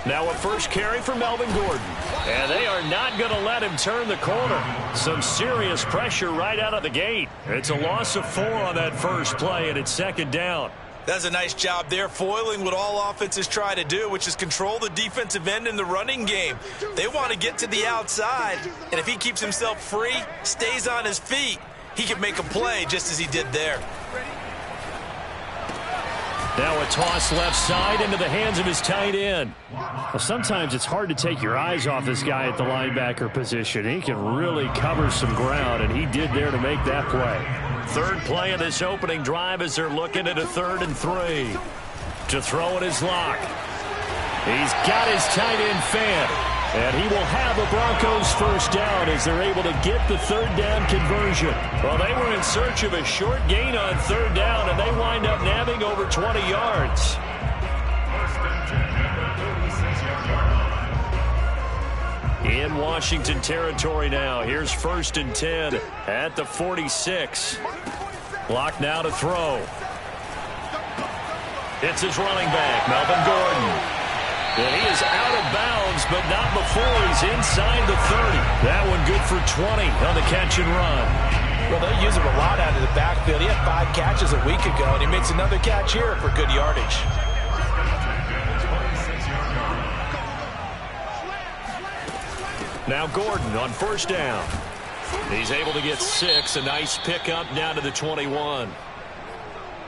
Now a first carry for Melvin Gordon. And they are not going to let him turn the corner. Some serious pressure right out of the gate. It's a loss of 4 on that first play, and it's second down. That's a nice job there, foiling what all offenses try to do, which is control the defensive end in the running game. They want to get to the outside, and if he keeps himself free, stays on his feet, he can make a play just as he did there. Now a toss left side into the hands of his tight end. Well, sometimes it's hard to take your eyes off this guy at the linebacker position. He can really cover some ground, and he did there to make that play. Third play of this opening drive as they're looking at a 3rd and 3. To throw it is Locke. He's got his tight end fan, and he will have a Broncos first down as they're able to get the 3rd down conversion. Well, they were in search of a short gain on 3rd down, and they wind up nabbing over 20 yards. In Washington territory now. Here's 1st and 10 at the 46. Locke now to throw. It's his running back, Melvin Gordon. And he is out of bounds, but not before he's inside the 30. That one good for 20 on the catch and run. Well, they use him a lot out of the backfield. He had 5 catches a week ago, and he makes another catch here for good yardage. Now Gordon on first down. He's able to get 6. A nice pickup down to the 21.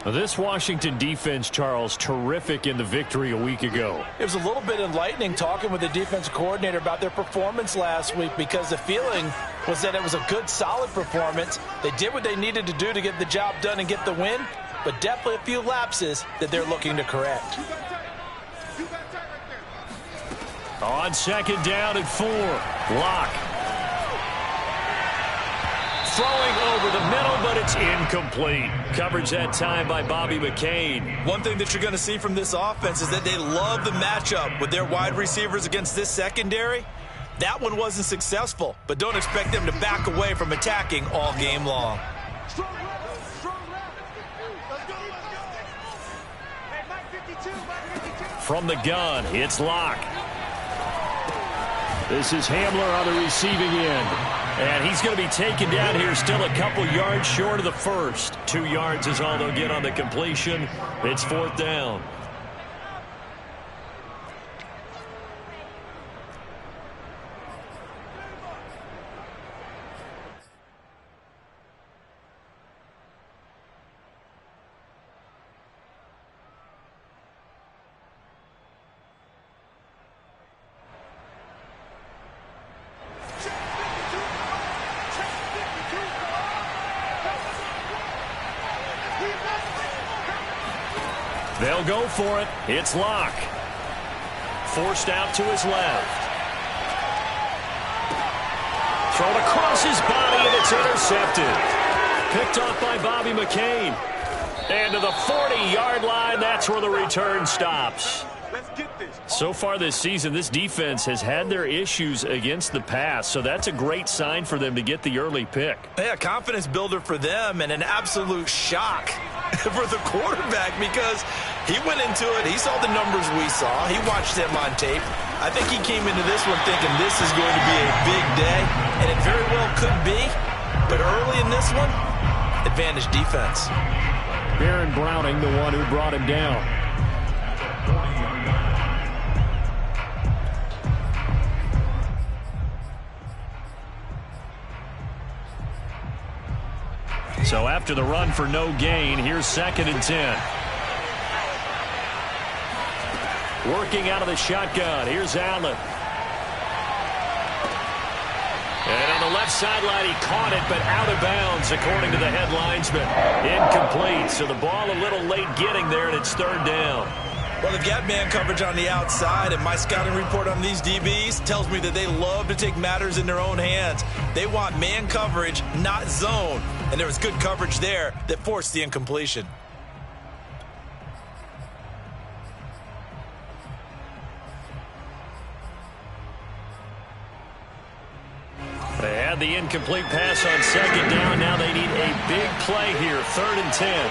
This Washington defense, Charles, terrific in the victory a week ago. It was a little bit enlightening talking with the defensive coordinator about their performance last week, because the feeling was that it was a good, solid performance. They did what they needed to do to get the job done and get the win, but definitely a few lapses that they're looking to correct. On 2nd down and 4, Locke. Throwing over the middle, but it's incomplete. Coverage that time by Bobby McCain. One thing that you're going to see from this offense is that they love the matchup with their wide receivers against this secondary. That one wasn't successful, but don't expect them to back away from attacking all game long. From the gun, it's Locke. This is Hamler on the receiving end. And he's going to be taken down here, still a couple yards short of the first. 2 yards is all they'll get on the completion. It's 4th down. They'll go for it. It's Locke. Forced out to his left. Thrown across his body, and it's intercepted. Picked off by Bobby McCain. And to the 40-yard line, that's where the return stops. So far this season, this defense has had their issues against the pass, so that's a great sign for them to get the early pick. Yeah, confidence builder for them, and an absolute shock for the quarterback, because he went into it, he saw the numbers we saw, he watched them on tape. I think he came into this one thinking this is going to be a big day, and it very well could be, but early in this one, advantage defense. Baron Browning, the one who brought him down. So after the run for no gain, here's 2nd and 10. Working out of the shotgun. Here's Allen. And on the left sideline, he caught it, but out of bounds, according to the head linesman. Incomplete. So the ball a little late getting there, and it's 3rd down. Well, they've got man coverage on the outside, and my scouting report on these DBs tells me that they love to take matters in their own hands. They want man coverage, not zone. And there was good coverage there that forced the incompletion. They had the incomplete pass on 2nd down. Now they need a big play here, 3rd and 10.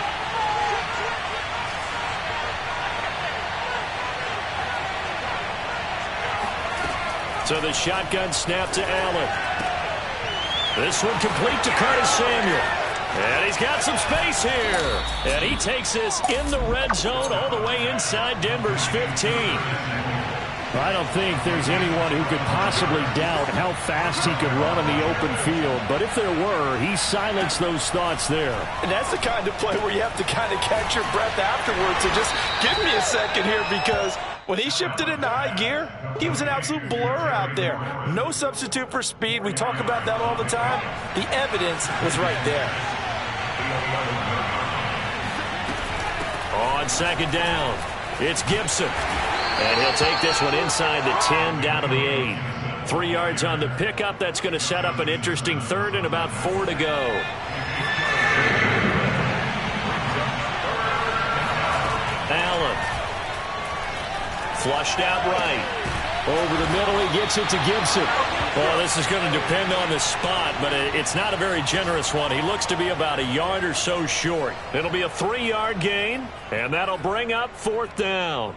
So the shotgun snap to Allen. This one complete to Curtis Samuel. And he's got some space here. And he takes this in the red zone all the way inside Denver's 15. I don't think there's anyone who could possibly doubt how fast he could run in the open field. But if there were, he silenced those thoughts there. And that's the kind of play where you have to kind of catch your breath afterwards. So just give me a second here, because when he shifted into high gear, he was an absolute blur out there. No substitute for speed. We talk about that all the time. The evidence was right there. On second down, it's Gibson. And he'll take this one inside the 10, down to the 8. 3 yards on the pickup. That's going to set up an interesting third and about 4 to go. Allen. Flushed out right. Over the middle, he gets it to Gibson. Well, this is going to depend on the spot, but it's not a very generous one. He looks to be about a yard or so short. It'll be a 3-yard gain, and that'll bring up 4th down.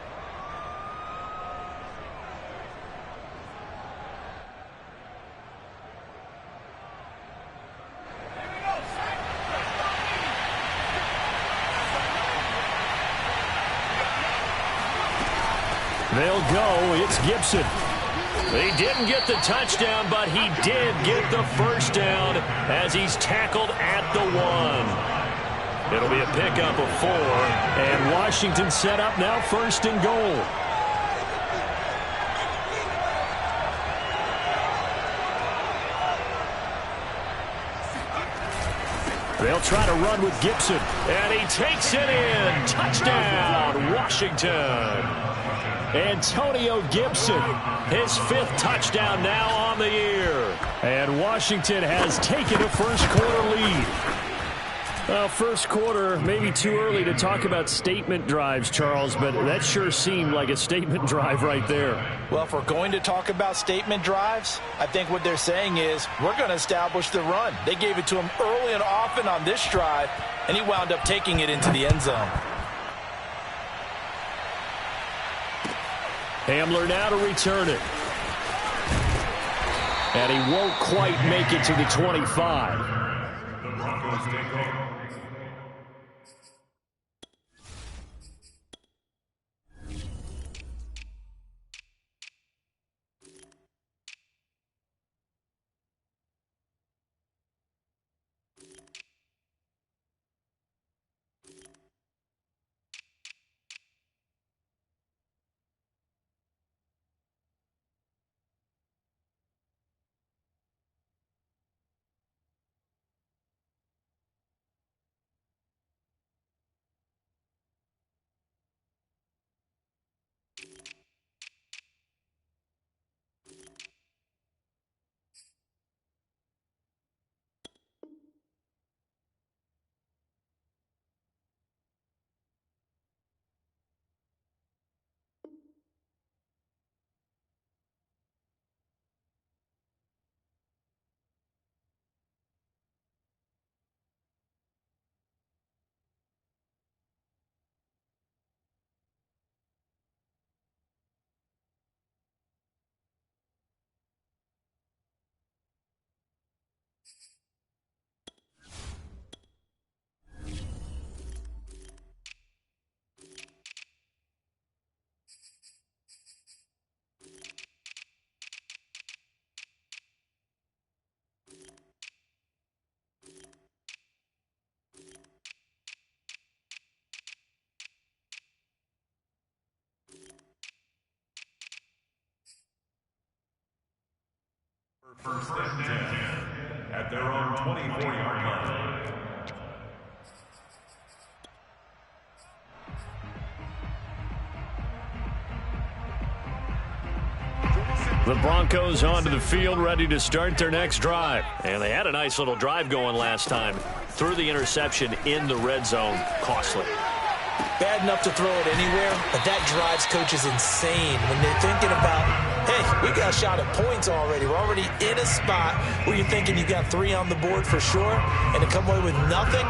They'll go. It's Gibson. He didn't get the touchdown, but he did get the first down as he's tackled at the 1. It'll be a pickup of 4, and Washington set up now 1st and goal. They'll try to run with Gibson, and he takes it in. Touchdown, Washington. Antonio Gibson, his 5th touchdown now on the year. And Washington has taken a first-quarter lead. First quarter, maybe too early to talk about statement drives, Charles, but that sure seemed like a statement drive right there. Well, if we're going to talk about statement drives, I think what they're saying is we're going to establish the run. They gave it to him early and often on this drive, and he wound up taking it into the end zone. Hamler now to return it. And he won't quite make it to the 25. First and 10 at their own 24-yard line. The Broncos onto the field, ready to start their next drive. And they had a nice little drive going last time. Threw the interception in the red zone. Costly. Bad enough to throw it anywhere, but that drives coaches insane when they're thinking about, hey, we got a shot at points already. We're already in a spot where you're thinking you got 3 on the board for sure, and to come away with nothing,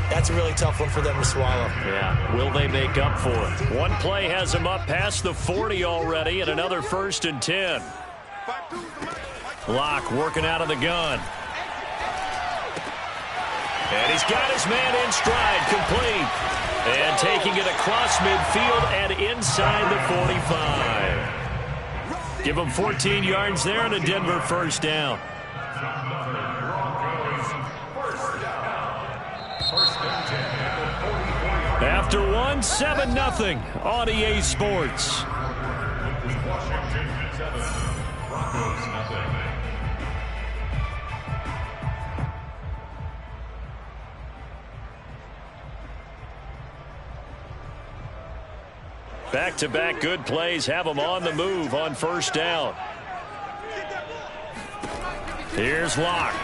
that's a really tough one for them to swallow. Yeah, will they make up for it? One play has them up past the 40 already, and another 1st and 10. Locke working out of the gun. And he's got his man in stride, complete. And taking it across midfield and inside the 45. Give him 14 yards there and a Denver first down. After one, 7-0 on EA Sports. Back-to-back good plays have them on the move on first down. Here's Locke.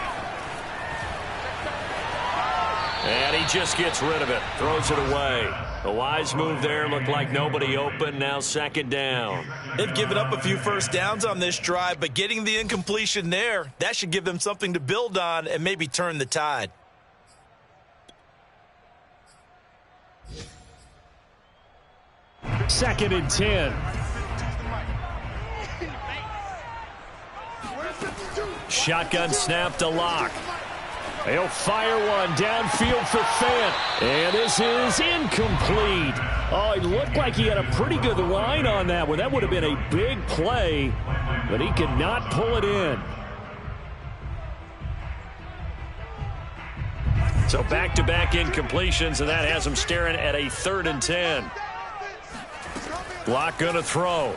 And he just gets rid of it. Throws it away. A wise move there. Looked like nobody open. Now second down. They've given up a few first downs on this drive, but getting the incompletion there, that should give them something to build on and maybe turn the tide. Second and 10. Shotgun snap to Locke. He'll fire one downfield for Fant. And this is incomplete. Oh, it looked like he had a pretty good line on that one. That would have been a big play, but he could not pull it in. So back-to-back incompletions, and that has him staring at a 3rd and 10. Locke going to throw.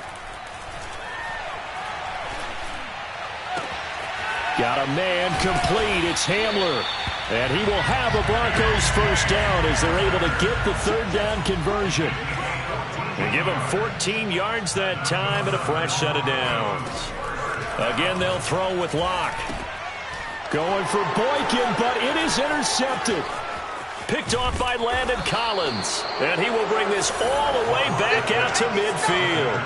Got a man complete. It's Hamler. And he will have a Broncos first down as they're able to get the 3rd down conversion. They give him 14 yards that time and a fresh set of downs. Again, they'll throw with Locke. Going for Boykin, but it is intercepted. Picked off by Landon Collins. And he will bring this all the way back out to midfield.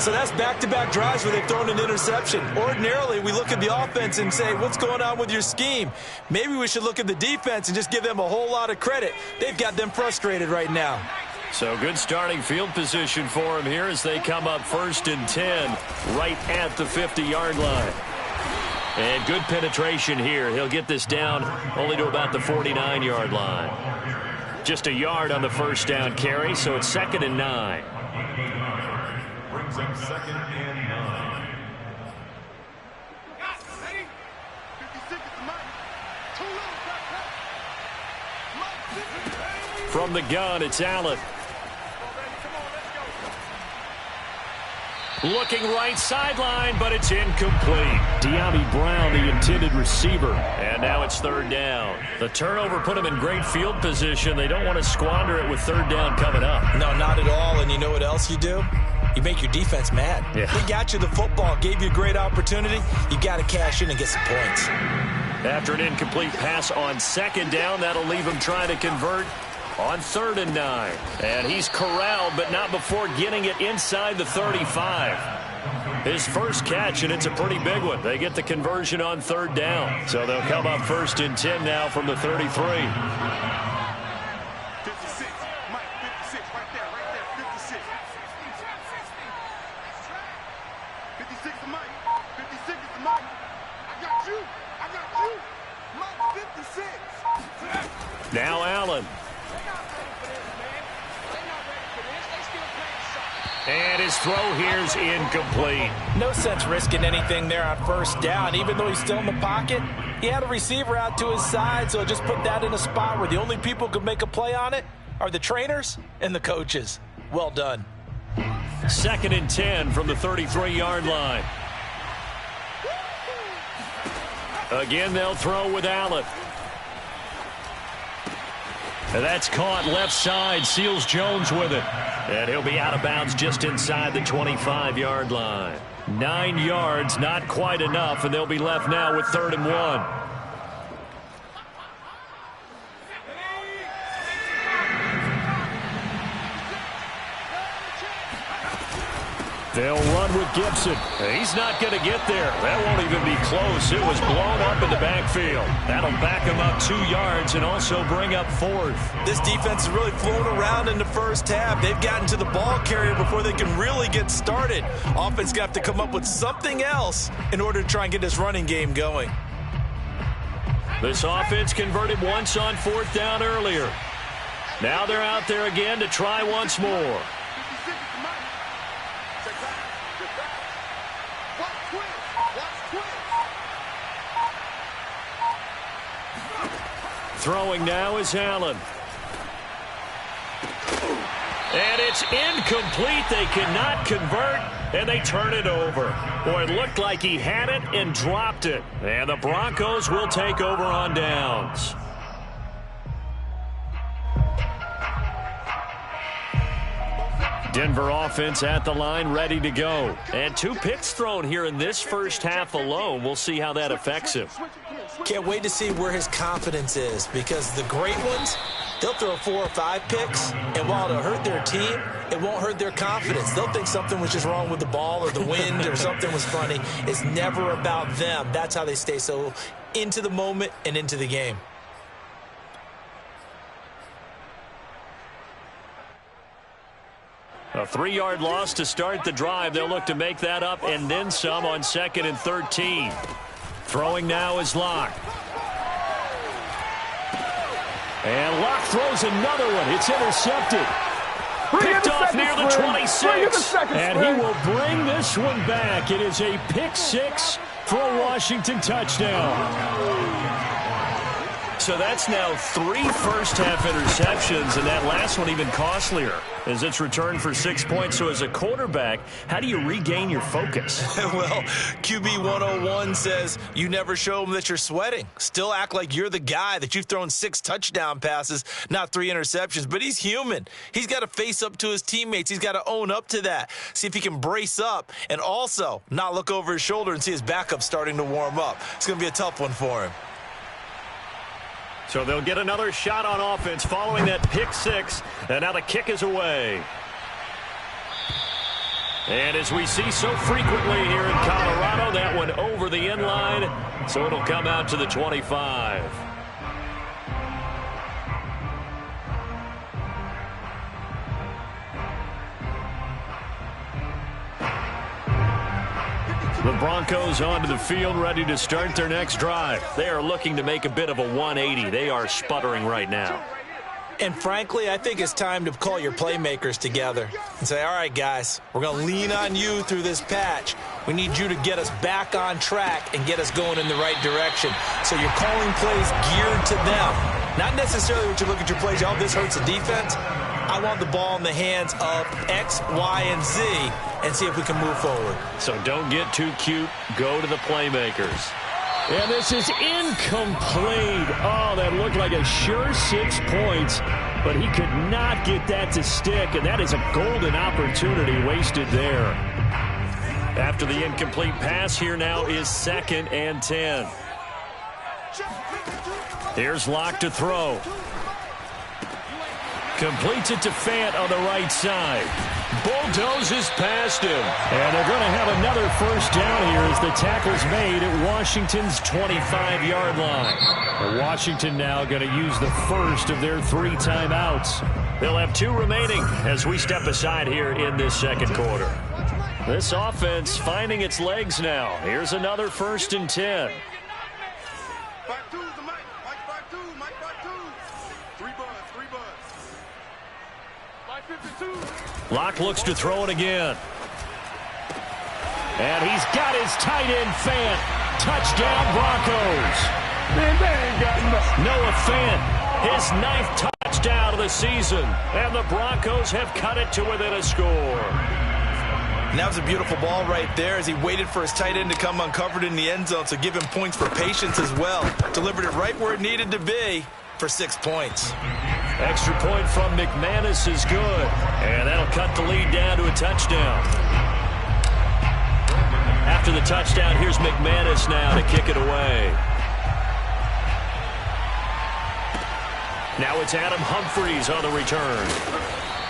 So that's back-to-back drives where they've thrown an interception. Ordinarily, we look at the offense and say, what's going on with your scheme? Maybe we should look at the defense and just give them a whole lot of credit. They've got them frustrated right now. So good starting field position for him here as they come up 1st and 10 right at the 50-yard line. And good penetration here. He'll get this down only to about the 49-yard line. Just a yard on the first down carry, so it's 2nd and 9. Brings him 2nd and 9. From the gun, it's Allen. Looking right sideline, but it's incomplete. De'Ami Brown, the intended receiver. And now it's 3rd down. The turnover put them in great field position. They don't want to squander it with 3rd down coming up. No, not at all. And you know what else you do? You make your defense mad. Yeah. They got you the football, gave you a great opportunity. You got to cash in and get some points. After an incomplete pass on 2nd down, that'll leave him trying to convert on 3rd and 9. And he's corralled, but not before getting it inside the 35. His first catch, and it's a pretty big one. They get the conversion on 3rd down. So they'll come up 1st and 10 now from the 33. 56. Mike, 56, right there, 56. 56 to Mike. 56 to Mike. I got you. Mike, 56. Now Allen. And his throw here's incomplete. No sense risking anything there on 1st down. Even though he's still in the pocket, he had a receiver out to his side, so just put that in a spot where the only people who could make a play on it are the trainers and the coaches. Well done. 2nd and 10 from the 33-yard line. Again, they'll throw with Allen. And that's caught left side. Seals Jones with it. And he'll be out of bounds just inside the 25-yard line. 9 yards, not quite enough, and they'll be left now with 3rd and 1. They'll run with Gibson. He's not going to get there. That won't even be close. It was blown up in the backfield. That'll back him up 2 yards and also bring up 4th. This defense is really flown around in the first half. They've gotten to the ball carrier before they can really get started. Offense got to come up with something else in order to try and get this running game going. This offense converted once on 4th down earlier. Now they're out there again to try once more. Throwing now is Allen. And it's incomplete. They cannot convert, and they turn it over. Boy, it looked like he had it and dropped it. And the Broncos will take over on downs. Denver offense at the line, ready to go. And 2 picks thrown here in this first half alone. We'll see how that affects him. Can't wait to see where his confidence is, because the great ones, they'll throw 4 or 5 picks, and while it'll hurt their team, it won't hurt their confidence. They'll think something was just wrong with the ball or the wind or something was funny. It's never about them. That's how they stay so into the moment and into the game. A 3-yard loss to start the drive. They'll look to make that up and then some on 2nd and 13. Throwing now is Locke. And Locke throws another one. It's intercepted. Picked off near the 26. And he will bring this one back. It is a pick 6 for a Washington touchdown. So that's now 3 first-half interceptions, and that last one even costlier as it's returned for 6 points. So as a quarterback, how do you regain your focus? Well, QB 101 says you never show them that you're sweating. Still act like you're the guy, that you've thrown 6 touchdown passes, not 3 interceptions. But he's human. He's got to face up to his teammates. He's got to own up to that. See if he can brace up and also not look over his shoulder and see his backup starting to warm up. It's going to be a tough one for him. So they'll get another shot on offense following that pick 6. And now the kick is away. And as we see so frequently here in Colorado, that one over the end line. So it'll come out to the 25. The Broncos onto the field, ready to start their next drive. They are looking to make a bit of a 180. They are sputtering right now. And frankly, I think it's time to call your playmakers together and say, all right, guys, we're going to lean on you through this patch. We need you to get us back on track and get us going in the right direction. So you're calling plays geared to them. Not necessarily what you look at your plays, oh, this hurts the defense. I want the ball in the hands of X, Y, and Z and see if we can move forward. So don't get too cute. Go to the playmakers. And this is incomplete. Oh, that looked like a sure 6 points, but he could not get that to stick, and that is a golden opportunity wasted there. After the incomplete pass, here now is 2nd and 10. Here's Locke to throw. Completes it to Fant on the right side. Bulldozes past him. And they're going to have another first down here as the tackle's made at Washington's 25-yard line. And Washington now going to use the first of their 3 timeouts. They'll have 2 remaining as we step aside here in this second quarter. This offense finding its legs now. Here's another 1st and 10. Locke looks to throw it again. And he's got his tight end, Fant. Touchdown, Broncos. Man, they ain't got nothing. Noah Fant, his 9th touchdown of the season. And the Broncos have cut it to within a score. And that was a beautiful ball right there as he waited for his tight end to come uncovered in the end zone, so give him points for patience as well. Delivered it right where it needed to be for 6 points. Extra point from McManus is good. And that'll cut the lead down to a touchdown. After the touchdown, here's McManus now to kick it away. Now it's Adam Humphries on the return.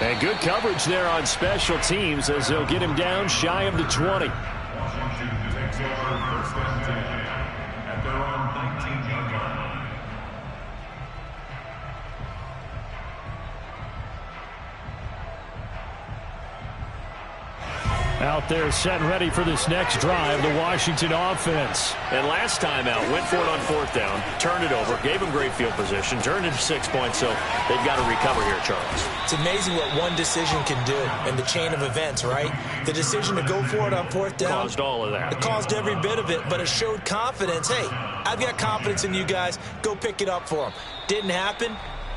And good coverage there on special teams as they'll get him down shy of the 20. Washington takes over first and 10 at their own 19-yard line. Out there set and ready for this next drive, the Washington offense. And last time out, went for it on 4th down, turned it over, gave them great field position, turned it to 6 points, so they've got to recover here, Charles. It's amazing what one decision can do in the chain of events, right? The decision to go for it on 4th down. Caused all of that. It caused every bit of it, but it showed confidence. Hey, I've got confidence in you guys. Go pick it up for them. Didn't happen.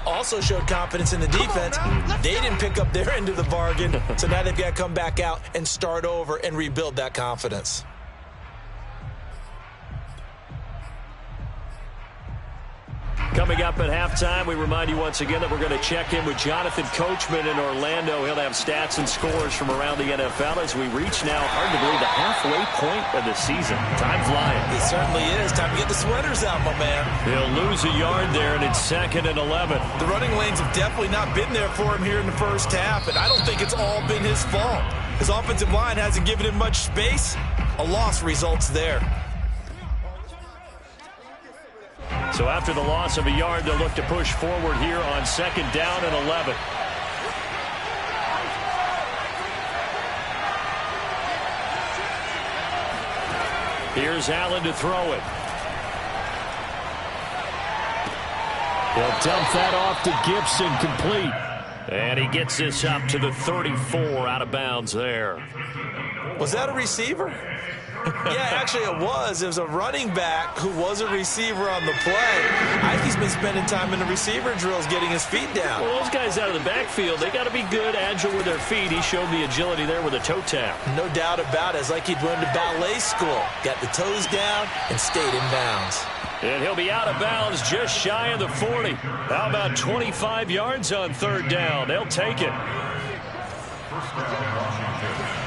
Also showed confidence in the defense. They didn't pick up their end of the bargain, so now they've got to come back out and start over and rebuild that confidence. Coming up at halftime, we remind you once again that we're going to check in with Jonathan Coachman in Orlando. He'll have stats and scores from around the NFL as we reach now, hard to believe, the halfway point of the season. Time flying. It certainly is. Time to get the sweaters out, my man. He'll lose a yard there, and it's 2nd and 11. The running lanes have definitely not been there for him here in the first half, and I don't think it's all been his fault. His offensive line hasn't given him much space. A loss results there. So after the loss of a yard, they'll look to push forward here on 2nd down and 11. Here's Allen to throw it. He'll dump that off to Gibson, complete. And he gets this up to the 34, out of bounds there. Was that a receiver? Yeah, actually it was. It was a running back who was a receiver on the play. I think he's been spending time in the receiver drills getting his feet down. Well, those guys out of the backfield, they got to be good, agile with their feet. He showed the agility there with a toe tap. No doubt about it. It's like he'd went to ballet school. Got the toes down and stayed in bounds. And he'll be out of bounds just shy of the 40. How about 25 yards on 3rd down? They'll take it. First down, Washington.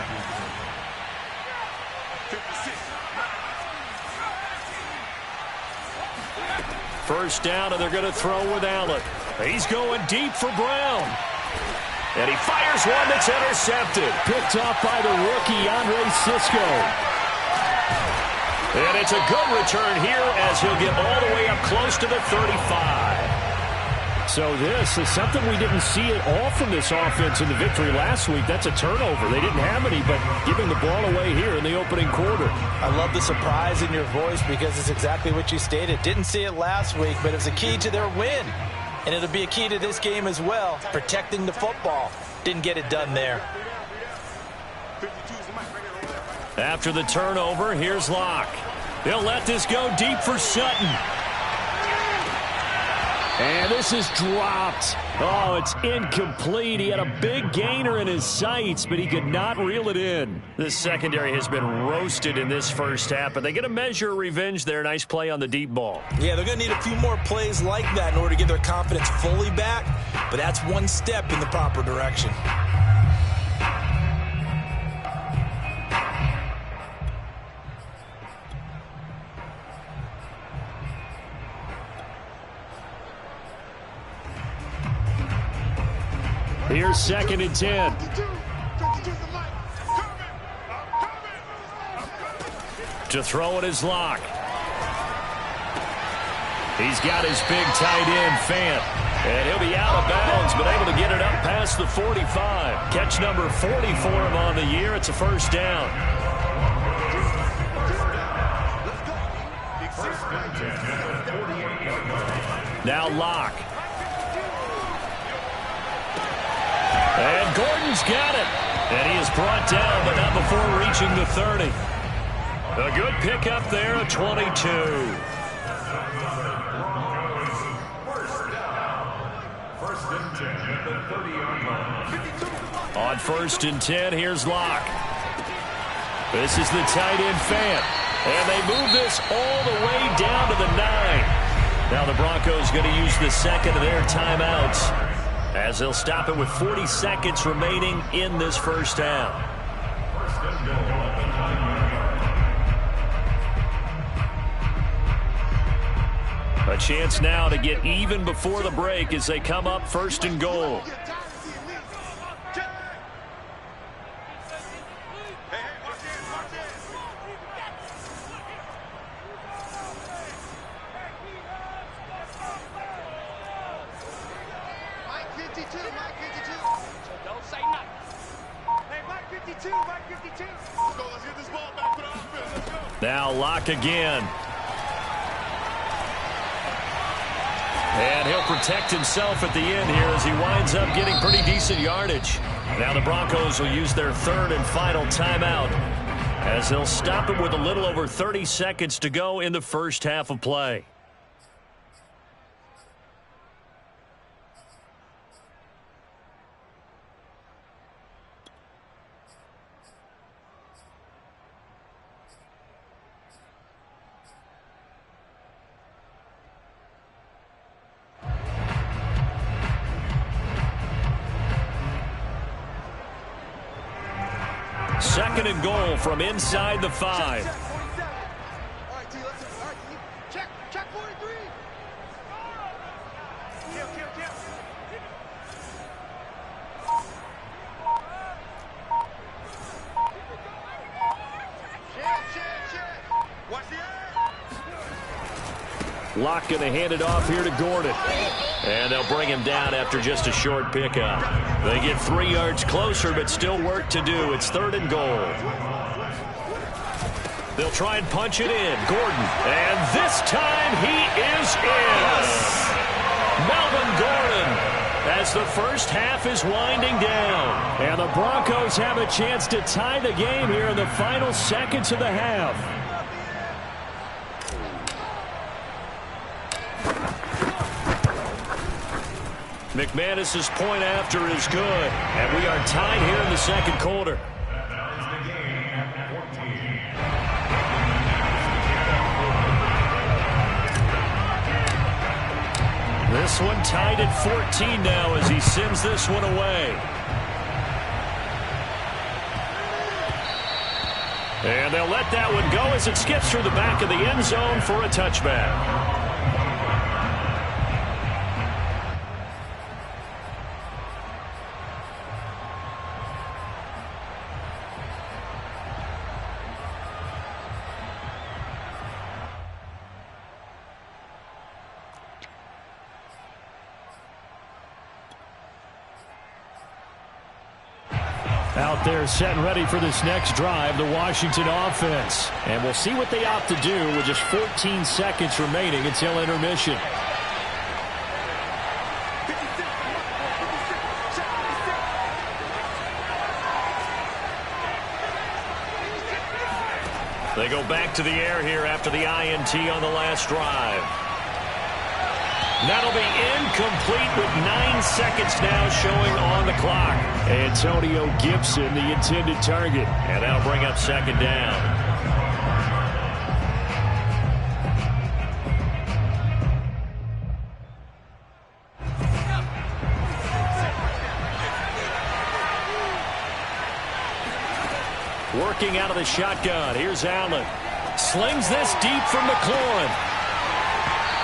First down, and they're going to throw with Allen. He's going deep for Brown. And he fires one that's intercepted. Picked off by the rookie, Andre Cisco. And it's a good return here as he'll get all the way up close to the 35. So this is something we didn't see at all from this offense in the victory last week. That's a turnover. They didn't have any, but giving the ball away here in the opening quarter. I love the surprise in your voice because it's exactly what you stated. Didn't see it last week, but it was a key to their win. And it'll be a key to this game as well, protecting the football. Didn't get it done there. After the turnover, here's Locke. They'll let this go deep for Sutton. And this is dropped. Oh, it's incomplete. He had a big gainer in his sights, but he could not reel it in. This secondary has been roasted in this first half, but they get a measure of revenge there. Nice play on the deep ball. Yeah, they're going to need a few more plays like that in order to get their confidence fully back, but that's one step in the proper direction. Here's 2nd and 10. To throw it is Locke. He's got his big tight end, Fant. And he'll be out of bounds, but able to get it up past the 45. Catch number 40 for him on the year. It's a first down. Now Locke. And Gordon's got it. And he is brought down, but not before reaching the 30. A good pickup there, a 22. First and 10 at the 30-yard line. On 1st and 10, here's Locke. This is the tight end Fant. And they move this all the way down to the 9. Now the Broncos going to use the second of their timeouts, as they'll stop it with 40 seconds remaining in this first down. A chance now to get even before the break as they come up 1st and goal. 52, Mike 52. Let's get this ball back to the offense. Let's go. Now Locke again. And he'll protect himself at the end here as he winds up getting pretty decent yardage. Now the Broncos will use their third and final timeout as they'll stop it with a little over 30 seconds to go in the first half of play. Second and goal from inside the 5. Check, 47. All right, T, let's all right, T. Check 43. Kill. Check. Watch the edge. Locke going to hand it off here to Gordon. And they'll bring him down after just a short pickup. They get 3 yards closer, but still work to do. It's third and goal. They'll try and punch it in. Gordon. And this time he is in. Melvin Gordon as the first half is winding down. And the Broncos have a chance to tie the game here in the final seconds of the half. McManus's point after is good, and we are tied here in the second quarter. This one tied at 14 now as he sends this one away. And they'll let that one go as it skips through the back of the end zone for a touchback. Out there set and ready for this next drive, the Washington offense. And we'll see what they opt to do with just 14 seconds remaining until intermission. They go back to the air here after the INT on the last drive. That'll be incomplete with 9 seconds now showing on the clock. Antonio Gibson, the intended target. And that'll bring up second down. Working out of the shotgun. Here's Allen. Slings this deep from McLaurin.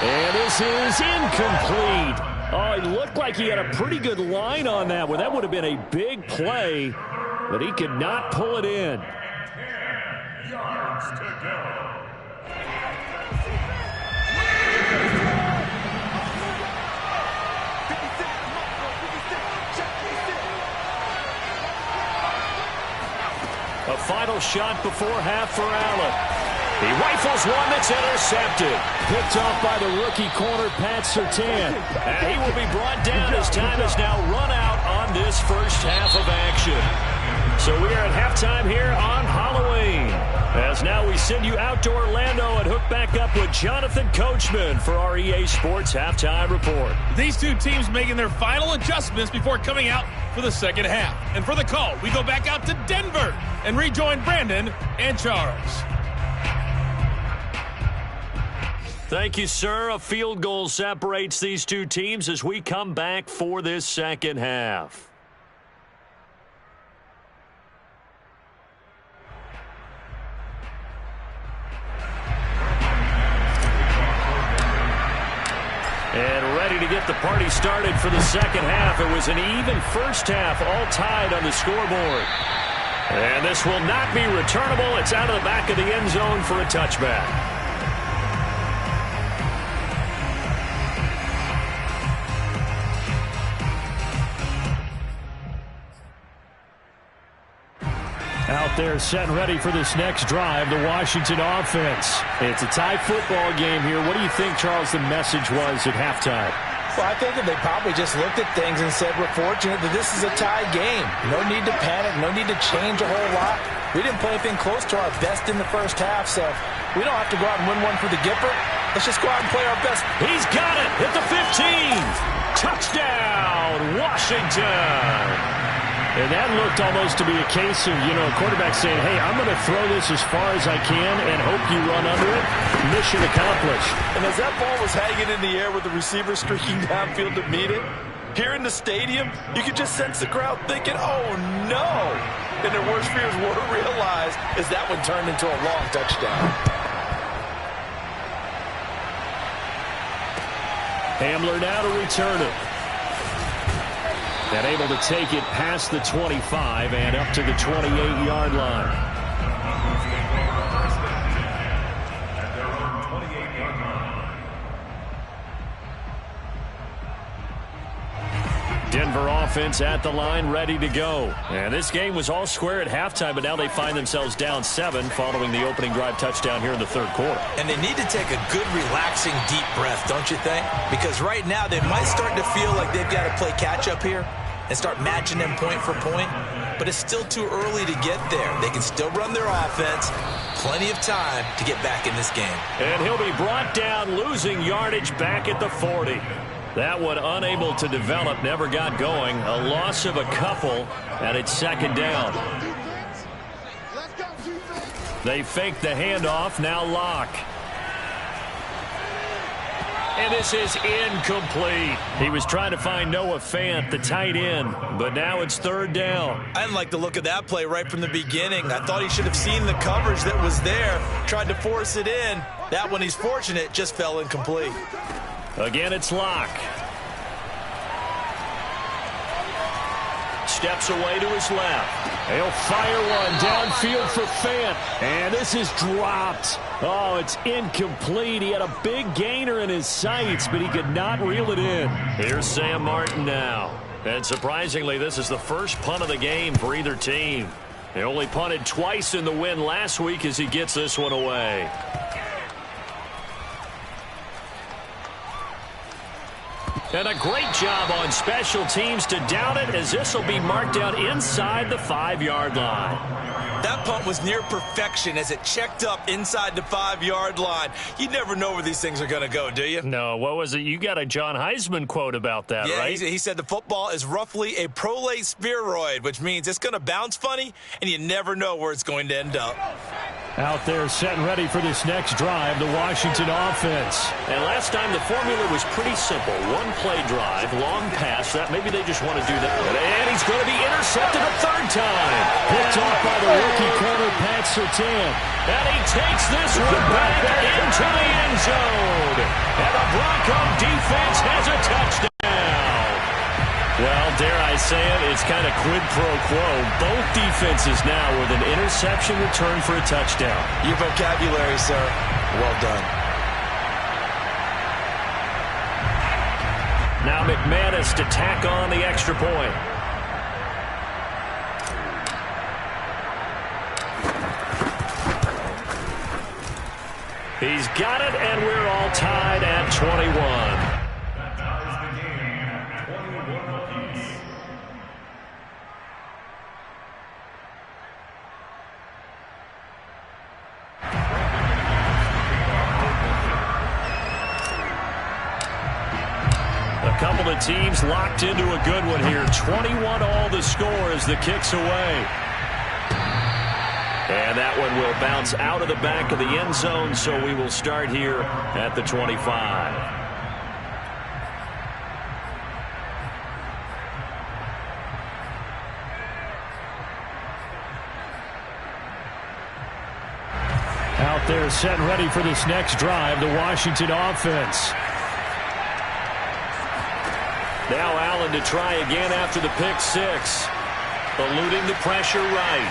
And this is incomplete. Oh, it looked like he had a pretty good line on that one. That would have been a big play, but he could not pull it in. 10 yards to go. A final shot before half for Allen. He rifles one that's intercepted. Picked off by the rookie corner, Pat Surtain. And he will be brought down as time has now run out on this first half of action. So we are at halftime here on Halloween. As now we send you out to Orlando and hook back up with Jonathan Coachman for our EA Sports Halftime Report. These two teams making their final adjustments before coming out for the second half. And for the call, we go back out to Denver and rejoin Brandon and Charles. Thank you, sir. A field goal separates these two teams as we come back for this second half. And ready to get the party started for the second half. It was an even first half, all tied on the scoreboard. And this will not be returnable. It's out of the back of the end zone for a touchback. Out there set and ready for this next drive, the Washington offense. It's a tie football game here. What do you think, Charles, the message was at halftime? Well, I think that they probably just looked at things and said, we're fortunate that this is a tie game. No need to panic, no need to change a whole lot. We didn't play anything close to our best in the first half, so we don't have to go out and win one for the Gipper. Let's just go out and play our best. He's got it at the 15. Touchdown, Washington. And that looked almost to be a case of, a quarterback saying, hey, I'm going to throw this as far as I can and hope you run under it. Mission accomplished. And as that ball was hanging in the air with the receiver streaking downfield to meet it, here in the stadium, you could just sense the crowd thinking, oh, no. And their worst fears were realized as that one turned into a long touchdown. Hamler now to return it. And able to take it past the 25 and up to the 28-yard line. Denver offense at the line, ready to go. And this game was all square at halftime, but now they find themselves down 7 following the opening drive touchdown here in the third quarter. And they need to take a good, relaxing, deep breath, don't you think? Because right now they might start to feel like they've got to play catch-up here and start matching them point for point. But it's still too early to get there. They can still run their offense. Plenty of time to get back in this game. And he'll be brought down, losing yardage back at the 40. That one unable to develop, never got going. A loss of a couple, and it's second down. They fake the handoff, now lock. And this is incomplete. He was trying to find Noah Fant, the tight end, but now it's third down. I didn't like the look of that play right from the beginning. I thought he should have seen the coverage that was there, tried to force it in. That one, he's fortunate, just fell incomplete. Again, it's lock. Steps away to his left. He'll fire one downfield for Fant. And this is dropped. Oh, it's incomplete. He had a big gainer in his sights, but he could not reel it in. Here's Sam Martin now. And surprisingly, this is the first punt of the game for either team. They only punted twice in the win last week as he gets this one away. And a great job on special teams to down it, as this will be marked down inside the 5-yard line. That punt was near perfection as it checked up inside the 5-yard line. You never know where these things are going to go, do you? No, what was it? You got a John Heisman quote about that, yeah, right? He said the football is roughly a prolate spheroid, which means it's going to bounce funny, and you never know where it's going to end up. Out there set and ready for this next drive, the Washington offense. And last time the formula was pretty simple. One play drive, long pass. That maybe they just want to do that. And he's going to be intercepted a third time. Picked off by the rookie corner, Pat Surtain. And he takes this one back into the end zone. And the Bronco defense has a touchdown. Well, dare I say it, it's kind of quid pro quo. Both defenses now with an interception return for a touchdown. Your vocabulary, sir. Well done. Now McManus to tack on the extra point. He's got it, and we're all tied at 21. A couple of teams locked into a good one here. 21 all the score as the kick's away. And that one will bounce out of the back of the end zone, so we will start here at the 25. Out there set and ready for this next drive, the Washington offense. Now Allen to try again after the pick six. Eluding the pressure right.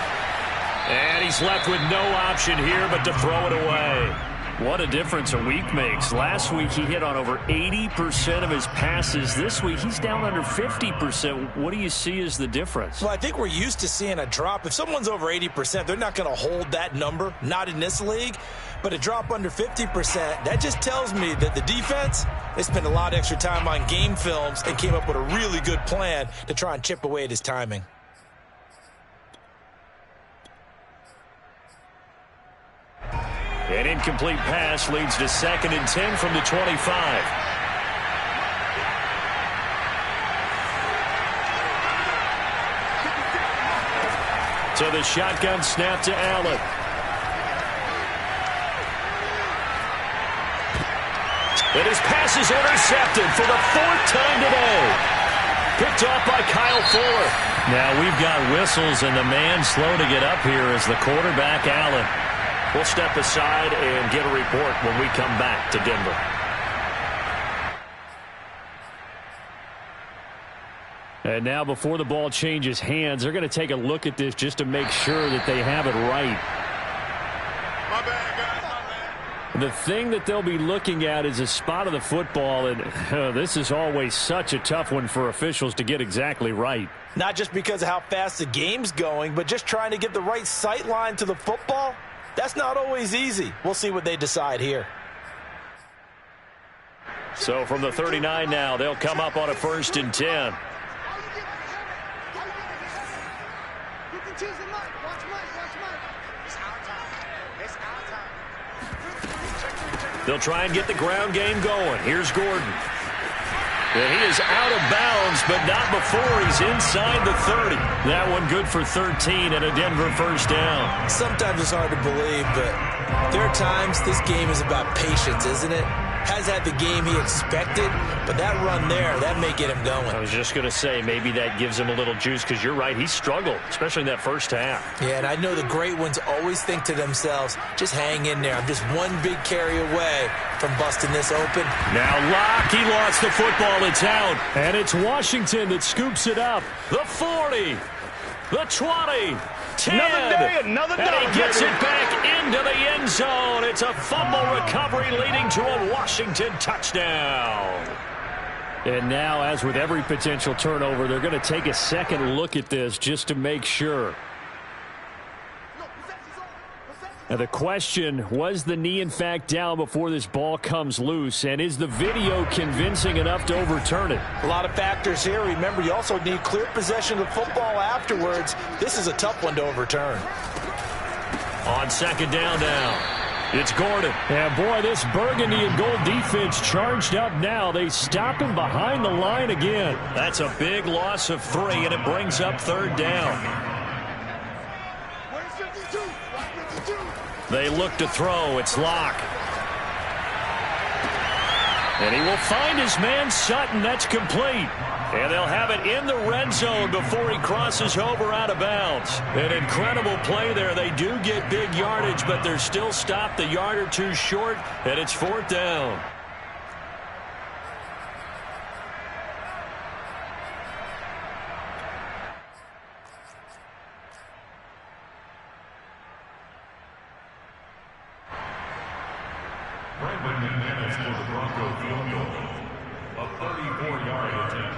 And he's left with no option here but to throw it away. What a difference a week makes. Last week he hit on over 80% of his passes. This week he's down under 50%. What do you see as the difference? Well, I think we're used to seeing a drop. If someone's over 80%, they're not going to hold that number, not in this league. But a drop under 50%, that just tells me that the defense, they spent a lot of extra time on game films and came up with a really good plan to try and chip away at his timing. An incomplete pass leads to 2nd and 10 from the 25. So the shotgun snap to Allen. And his pass is intercepted for the 4th time today. Picked off by Kyle Fuller. Now we've got whistles, and the man slow to get up here is the quarterback, Allen. We'll step aside and get a report when we come back to Denver. And now before the ball changes hands, they're going to take a look at this just to make sure that they have it right. My bad, guys, my bad. The thing that they'll be looking at is a spot of the football, and this is always such a tough one for officials to get exactly right. Not just because of how fast the game's going, but just trying to get the right sight line to the football. That's not always easy. We'll see what they decide here. So from the 39 now, they'll come up on a 1st and 10. They'll try and get the ground game going. Here's Gordon. And he is out of bounds, but not before he's inside the 30. That one good for 13 and a Denver 1st down. Sometimes it's hard to believe, but there are times this game is about patience, isn't it? Has had the game he expected, but that run there, that may get him going. I was just going to say, maybe that gives him a little juice, because you're right, he struggled, especially in that 1st half. Yeah, and I know the great ones always think to themselves, just hang in there. I'm just one big carry away from busting this open. Now Locke, he lost the football. It's out. And it's Washington that scoops it up. The 40, the 20, 10. Another day, another and dog, he gets baby. it back into the end zone. It's a fumble recovery leading to a Washington touchdown. And now, as with every potential turnover, they're going to take a second look at this just to make sure. Now the question, was the knee in fact down before this ball comes loose? And is the video convincing enough to overturn it? A lot of factors here. Remember, you also need clear possession of the football afterwards. This is a tough one to overturn. On 2nd down now, it's Gordon. And boy, this burgundy and gold defense charged up now. They stop him behind the line again. That's a big loss of 3, and it brings up 3rd down. They look to throw. It's Locke. And he will find his man Sutton. That's complete. And they'll have it in the red zone before he crosses over out of bounds. An incredible play there. They do get big yardage, but they're still stopped a yard or two short, and it's 4th down. McManus for the Bronco field goal. A 34-yard attempt.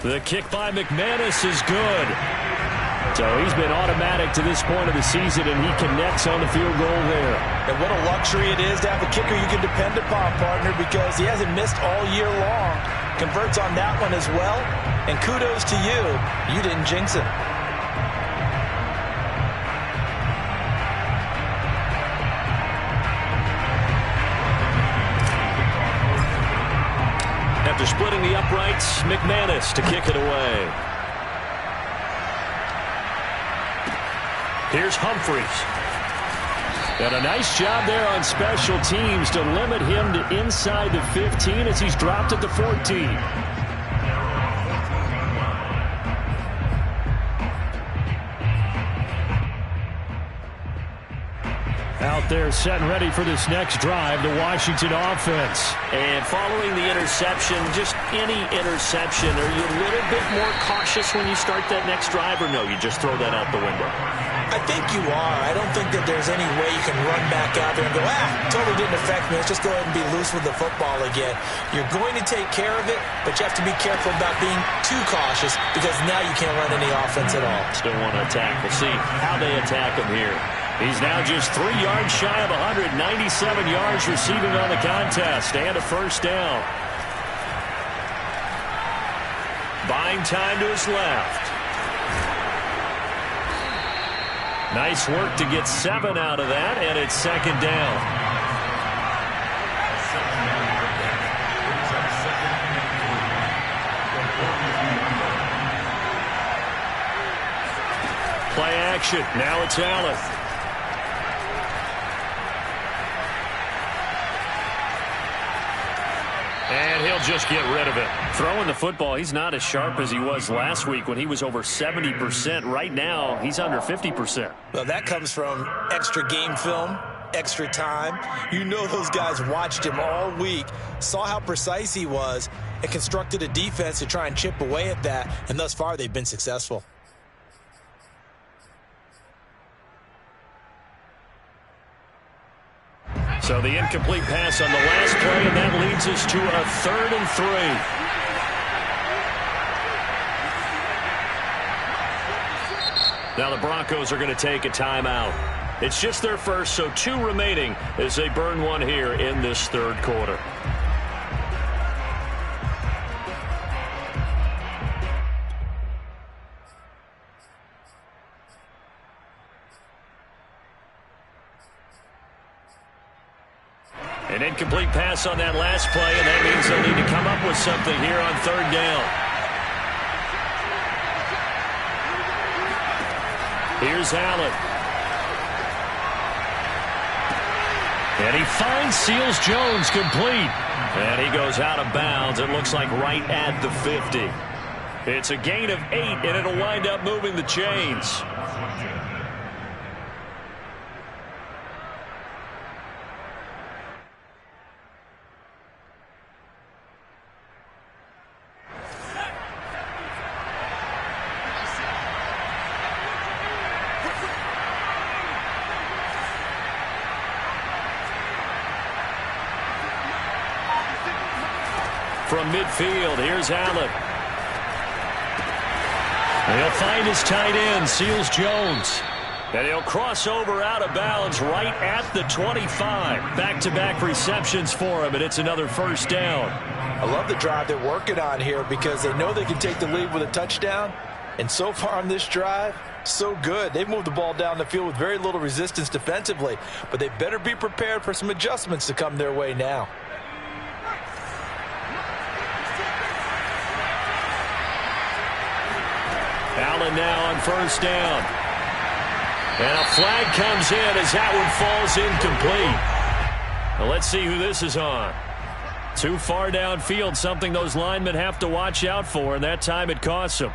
The kick by McManus is good. So he's been automatic to this point of the season, and he connects on the field goal there. And what a luxury it is to have a kicker you can depend upon, partner, because he hasn't missed all year long. Converts on that one as well. And kudos to you. You didn't jinx him. After splitting the uprights, McManus to kick it away. Here's Humphries. And a nice job there on special teams to limit him to inside the 15 as he's dropped at the 14. Out there set and ready for this next drive, the Washington offense. And following the interception, just any interception, are you a little bit more cautious when you start that next drive, or no, you just throw that out the window? I think you are. I don't think that there's any way you can run back out there and go, totally didn't affect me. Let's just go ahead and be loose with the football again. You're going to take care of it, but you have to be careful about being too cautious because now you can't run any offense at all. Still want to attack. We'll see how they attack him here. He's now just 3 yards shy of 197 yards receiving on the contest and a first down. Buying time to his left. Nice work to get 7 out of that, and it's second down. Play action. Now it's Allen. And he'll just get rid of it. Throwing the football, he's not as sharp as he was last week when he was over 70%. Right now, he's under 50%. Well, that comes from extra game film, extra time. You know those guys watched him all week, saw how precise he was, and constructed a defense to try and chip away at that. And thus far, they've been successful. So the incomplete pass on the last play, and that leads us to a 3rd and 3. Now the Broncos are going to take a timeout. It's just their first, so 2 remaining as they burn one here in this 3rd quarter. An incomplete pass on that last play, and that means they'll need to come up with something here on 3rd down. Here's Allen. And he finds Seals Jones complete. And he goes out of bounds. It looks like right at the 50. It's a gain of 8, and it'll wind up moving the chains. From midfield, here's Allen. He'll find his tight end, Seals Jones. And he'll cross over out of bounds right at the 25. Back-to-back receptions for him, and it's another first down. I love the drive they're working on here because they know they can take the lead with a touchdown. And so far on this drive, so good. They've moved the ball down the field with very little resistance defensively. But they better be prepared for some adjustments to come their way now. Allen now on first down. And a flag comes in as that one falls incomplete. Well, let's see who this is on. Too far downfield, something those linemen have to watch out for, and that time it costs them.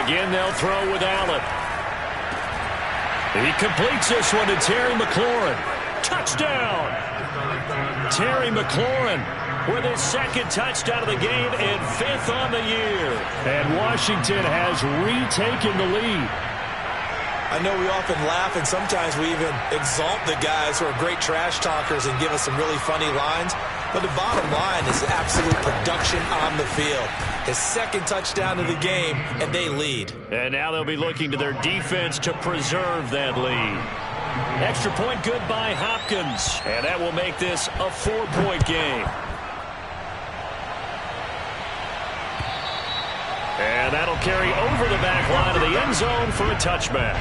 Again, they'll throw with Allen. He completes this one to Terry McLaurin. Touchdown! Terry McLaurin with his 2nd touchdown of the game and 5th on the year. And Washington has retaken the lead. I know we often laugh, and sometimes we even exalt the guys who are great trash talkers and give us some really funny lines. But the bottom line is absolute production on the field. His 2nd touchdown of the game, and they lead. And now they'll be looking to their defense to preserve that lead. Extra point good by Hopkins. And that will make this a 4-point game. And that'll carry over the back line of the end zone for a touchback.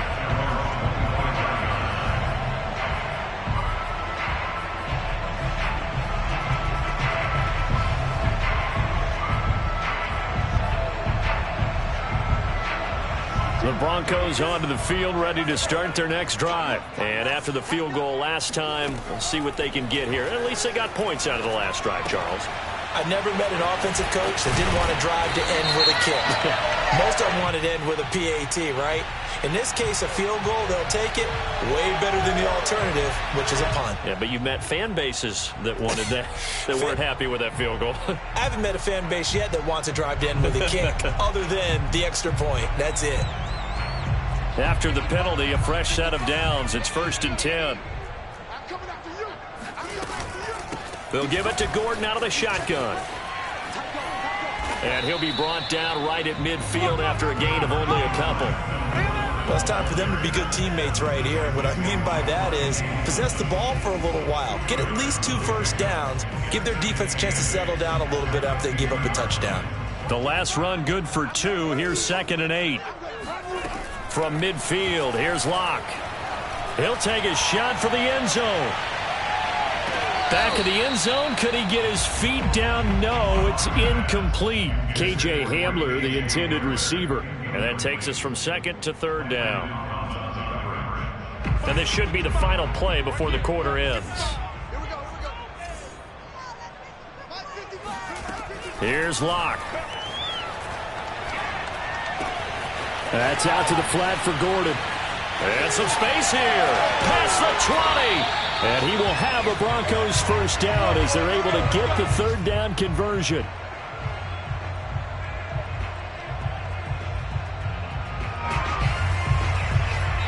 The Broncos onto the field, ready to start their next drive. And after the field goal last time, we'll see what they can get here. At least they got points out of the last drive, Charles. I've never met an offensive coach that didn't want to drive to end with a kick. Most of them wanted to end with a PAT, right? In this case, a field goal, they'll take it way better than the alternative, which is a punt. Yeah, but you've met fan bases that wanted that, that weren't happy with that field goal. I haven't met a fan base yet that wants to drive to end with a kick other than the extra point. That's it. After the penalty, a fresh set of downs. It's 1st and 10. They'll give it to Gordon out of the shotgun. And he'll be brought down right at midfield after a gain of only a couple. Well, it's time for them to be good teammates right here. And what I mean by that is possess the ball for a little while. Get at least 2 first downs. Give their defense a chance to settle down a little bit after they give up a touchdown. The last run good for 2. Here's 2nd and 8. From midfield, here's Locke. He'll take a shot for the end zone. Back of the end zone. Could he get his feet down? No, it's incomplete. KJ Hamler, the intended receiver. And that takes us from 2nd to 3rd down. And this should be the final play before the quarter ends. Here's Locke. That's out to the flat for Gordon. And some space here. Past the 20. And he will have a Broncos first down as they're able to get the 3rd down conversion.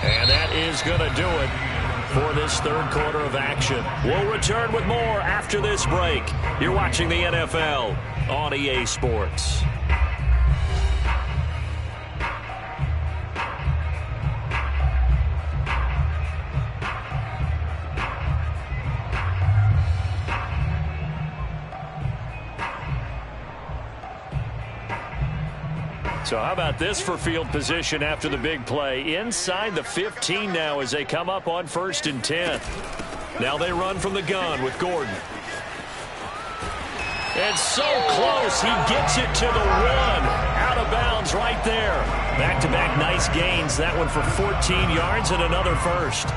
And that is going to do it for this 3rd quarter of action. We'll return with more after this break. You're watching the NFL on EA Sports. So how about this for field position after the big play? Inside the 15 now as they come up on 1st and 10. Now they run from the gun with Gordon. And so close, he gets it to the 1. Out of bounds right there. Back-to-back nice gains. That one for 14 yards and another first.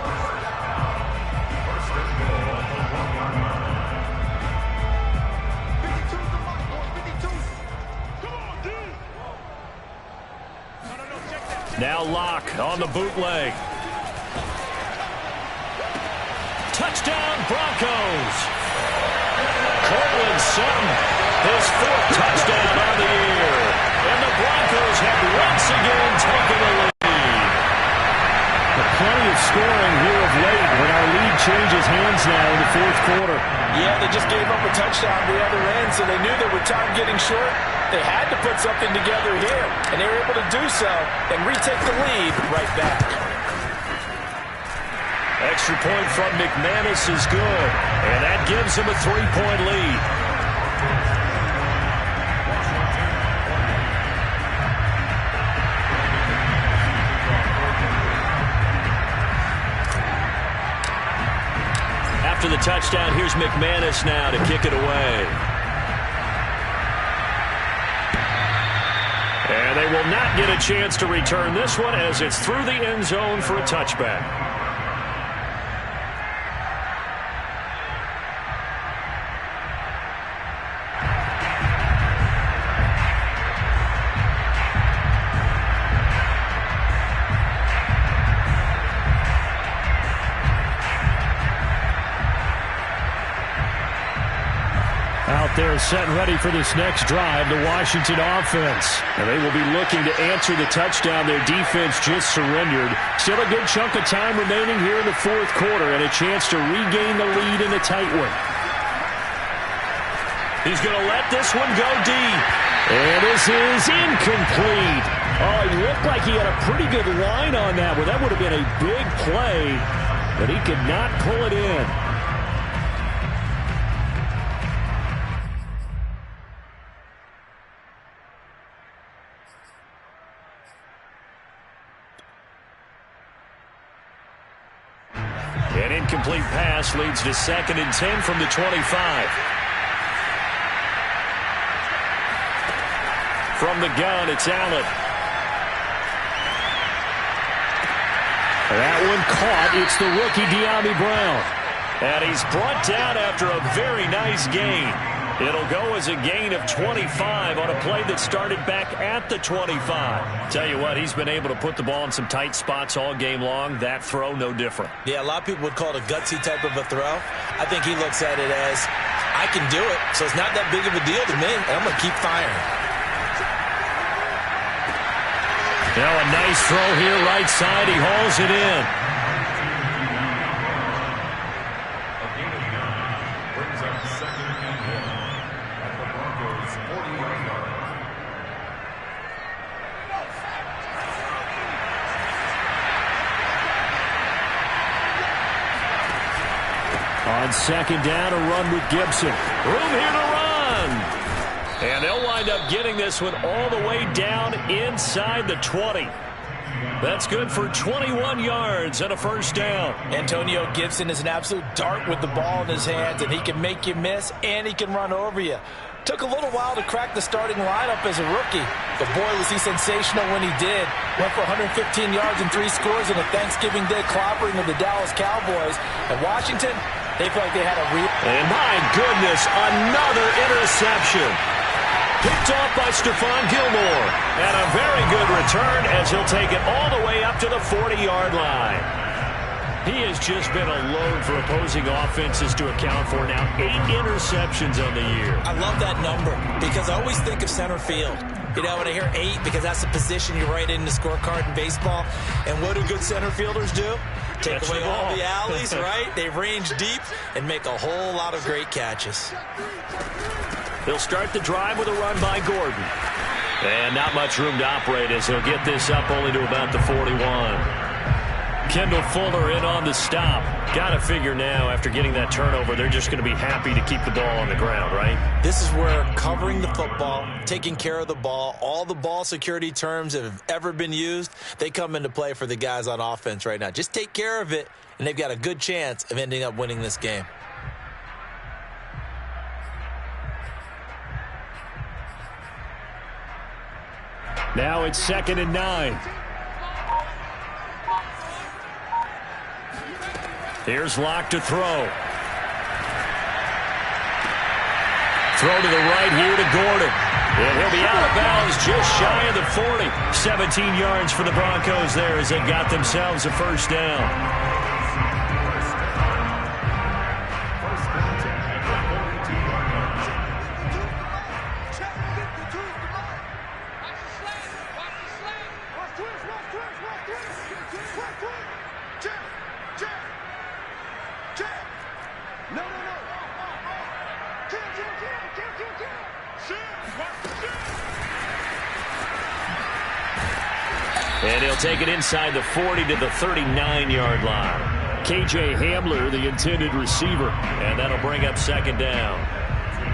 Now Locke on the bootleg. Touchdown, Broncos. Cortland Sutton, his 4th touchdown on the year. And the Broncos have once again taken the lead. Plenty of scoring here of late when our lead changes hands now in the 4th quarter. Yeah, they just gave up a touchdown the other end, so they knew that with time getting short, they had to put something together here, and they were able to do so and retake the lead right back. Extra point from McManus is good, and that gives them a 3-point lead. After the touchdown, here's McManus now to kick it away. And they will not get a chance to return this one as it's through the end zone for a touchback. They're set and ready for this next drive, the Washington offense. And they will be looking to answer the touchdown their defense just surrendered. Still a good chunk of time remaining here in the 4th quarter and a chance to regain the lead in a tight one. He's going to let this one go deep. And this is incomplete. Oh, he looked like he had a pretty good line on that one. That would have been a big play, but he could not pull it in. An incomplete pass leads to 2nd and 10 from the 25. From the gun, it's Allen. That one caught. It's the rookie De'Ami Brown. And he's brought down after a very nice gain. It'll go as a gain of 25 on a play that started back at the 25. Tell you what, he's been able to put the ball in some tight spots all game long. That throw, no different. Yeah, a lot of people would call it a gutsy type of a throw. I think he looks at it as, I can do it, so it's not that big of a deal to me, and I'm going to keep firing. Now a nice throw here, right side. He hauls it in. On second down, a run with Gibson. Room here to run. And they'll wind up getting this one all the way down inside the 20. That's good for 21 yards and a first down. Antonio Gibson is an absolute dart with the ball in his hands, and he can make you miss, and he can run over you. Took a little while to crack the starting lineup as a rookie, but boy, was he sensational when he did. Went for 115 yards and 3 scores in a Thanksgiving Day clobbering of the Dallas Cowboys. And Washington, they feel like they had a real... And my goodness, another interception. Picked off by Stephon Gilmore. And a very good return as he'll take it all the way up to the 40-yard line. He has just been a load for opposing offenses to account for now. 8 interceptions on the year. I love that number because I always think of center field. You know, when I hear 8, because that's the position you write in the scorecard in baseball. And what do good center fielders do? Take Catch away the ball. all the alleys, right? They range deep and make a whole lot of great catches. They'll start the drive with a run by Gordon. And not much room to operate as he'll get this up only to about the 41. Kendall Fuller in on the stop. Got to figure now, after getting that turnover, they're just going to be happy to keep the ball on the ground, right? This is where covering the football, taking care of the ball, all the ball security terms that have ever been used, they come into play for the guys on offense right now. Just take care of it, and they've got a good chance of ending up winning this game. Now it's 2nd and 9. Here's Locke to throw. Throw to the right here to Gordon. And he'll be out of bounds just shy of the 40. 17 yards for the Broncos there as they got themselves a first down. And he'll take it inside the 40 to the 39-yard line. K.J. Hamler, the intended receiver, and that'll bring up 2nd down.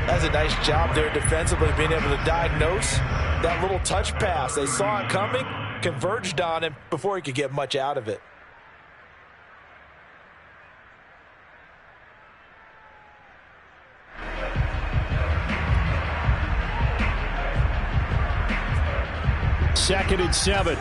That's a nice job there defensively, being able to diagnose that little touch pass. They saw it coming, converged on him before he could get much out of it. Second and 7.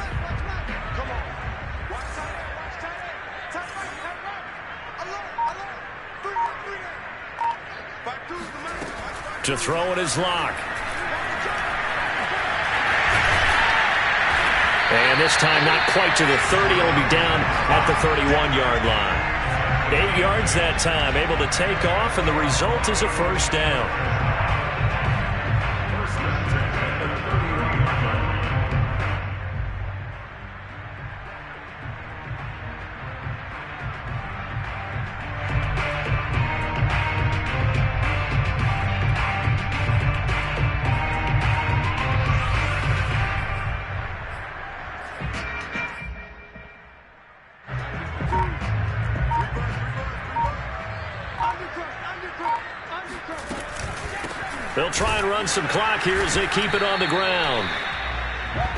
To throw in his Locke. And this time not quite to the 30. It'll be down at the 31-yard line. 8 yards that time, able to take off, and the result is a first down. They'll try and run some clock here as they keep it on the ground.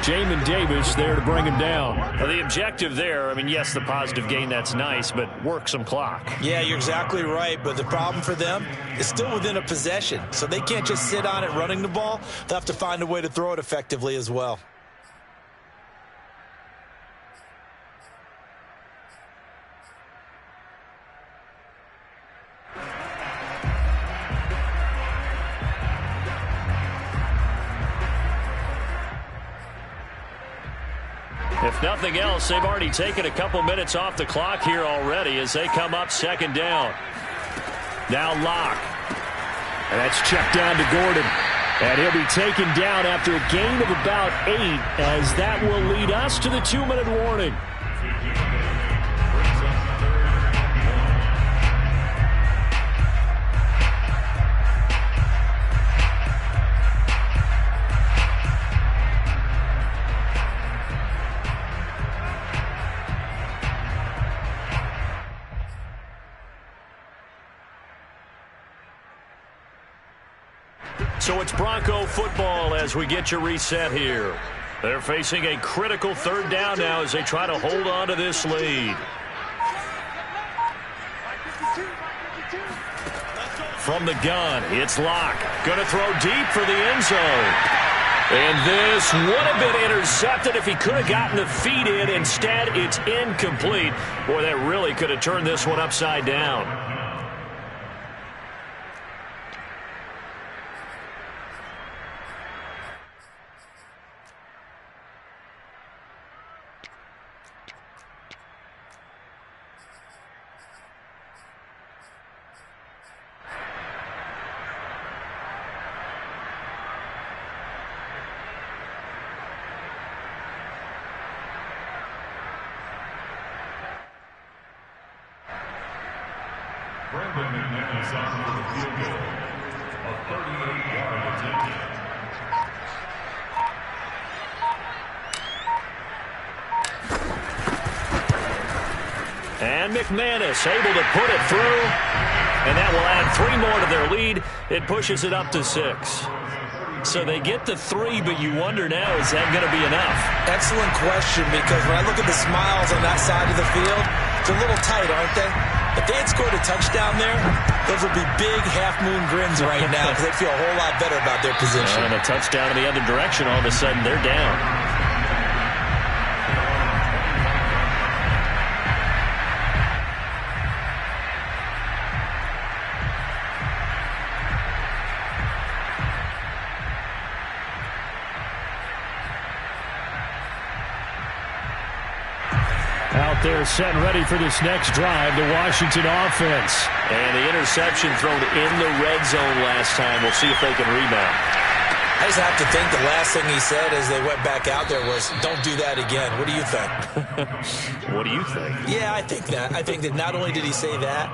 Jamin Davis there to bring him down. Well, the objective there, I mean, yes, the positive gain, that's nice, but work some clock. Yeah, you're exactly right, but the problem for them is still within a possession, so they can't just sit on it running the ball. They'll have to find a way to throw it effectively as well. If nothing else, they've already taken a couple minutes off the clock here already as they come up second down. Now Locke. And that's checked down to Gordon. And he'll be taken down after a gain of about 8, as that will lead us to the 2-minute warning. So it's Bronco football as we get you reset here. They're facing a critical third down now as they try to hold on to this lead. From the gun, it's Locke. Going to throw deep for the end zone. And this would have been intercepted if he could have gotten the feet in. Instead, it's incomplete. Boy, that really could have turned this one upside down. Is on for the field goal, a 38-yard attempt. And McManus able to put it through, and that will add 3 more to their lead. It pushes it up to 6. So they get to 3, but you wonder now, is that going to be enough? Excellent question, because when I look at the smiles on that side of the field, it's a little tight, aren't they? If they had scored a touchdown there, those would be big half-moon grins right now because they feel a whole lot better about their position. And a touchdown in the other direction, all of a sudden they're down. Out there set and ready for this next drive, the Washington offense. And the interception thrown in the red zone last time. We'll see if they can rebound. I just have to think the last thing he said as they went back out there was, don't do that again. What do you think? What do you think? Yeah, I think that. I think that not only did he say that,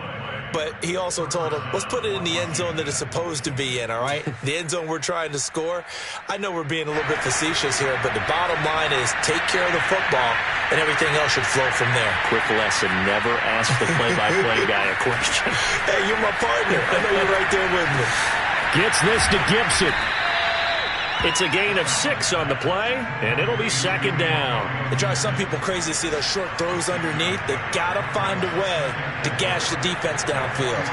but he also told him, let's put it in the end zone that it's supposed to be in, all right? The end zone we're trying to score. I know we're being a little bit facetious here, but the bottom line is take care of the football, and everything else should flow from there. Quick lesson, never ask the play-by-play guy a question. Hey, you're my partner. I know you're right there with me. Gets this to Gibson. It's a gain of 6 on the play, and it'll be second down. It drives some people crazy to see those short throws underneath. They've got to find a way to gash the defense downfield.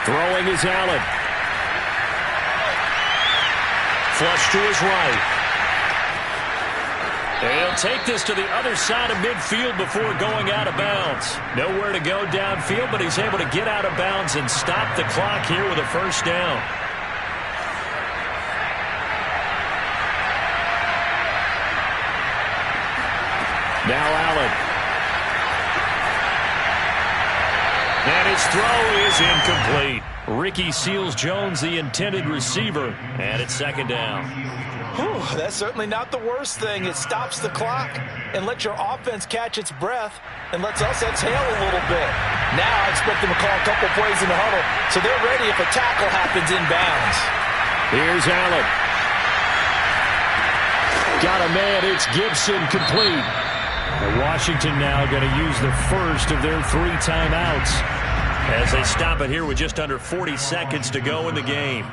Throwing is Allen. Flush to his right. He'll take this to the other side of midfield before going out of bounds. Nowhere to go downfield, but he's able to get out of bounds and stop the clock here with a first down. Now Allen. And his throw is incomplete. Ricky Seals-Jones, the intended receiver, and it's second down. Whew, that's certainly not the worst thing. It stops the clock and lets your offense catch its breath and lets us exhale a little bit. Now I expect them to call a couple plays in the huddle so they're ready if a tackle happens inbounds. Here's Allen. Got a man. It's Gibson complete. And Washington now going to use the first of their 3 timeouts as they stop it here with just under 40 seconds to go in the game.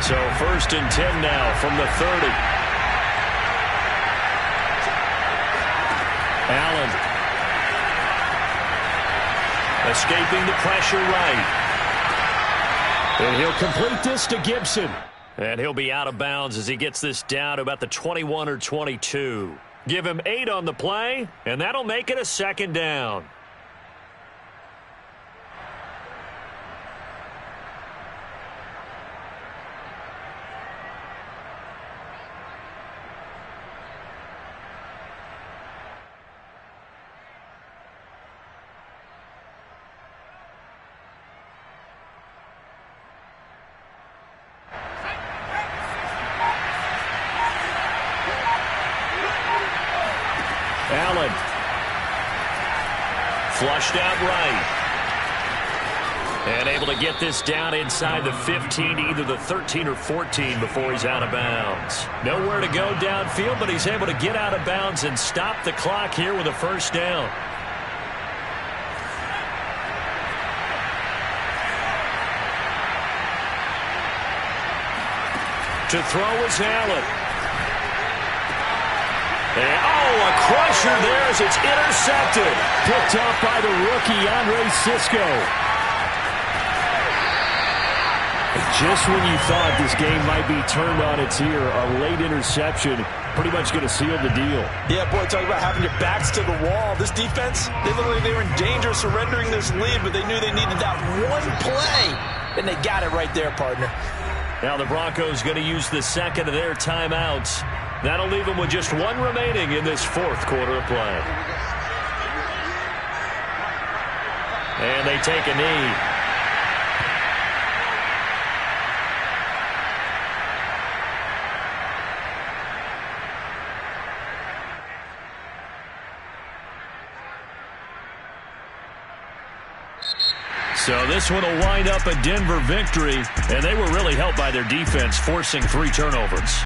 So 1st and 10 now from the 30. Allen. Escaping the pressure right. And he'll complete this to Gibson. And he'll be out of bounds as he gets this down to about the 21 or 22. Give him 8 on the play, and that'll make it a 2nd down. Allen. Flushed out right. And able to get this down inside the 15, either the 13 or 14 before he's out of bounds. Nowhere to go downfield, but he's able to get out of bounds and stop the clock here with a 1st down. To throw is Allen. And, a crusher there as it's intercepted. Picked up by the rookie, Andre Sisco. And just when you thought this game might be turned on its ear, a late interception pretty much going to seal the deal. Yeah, boy, talk about having your backs to the wall. This defense, they were in danger of surrendering this lead, but they knew they needed that one play, and they got it right there, partner. Now the Broncos going to use the 2nd of their timeouts. That'll leave them with just 1 remaining in this 4th quarter of play. And they take a knee. So this one will wind up a Denver victory, and they were really helped by their defense forcing 3 turnovers.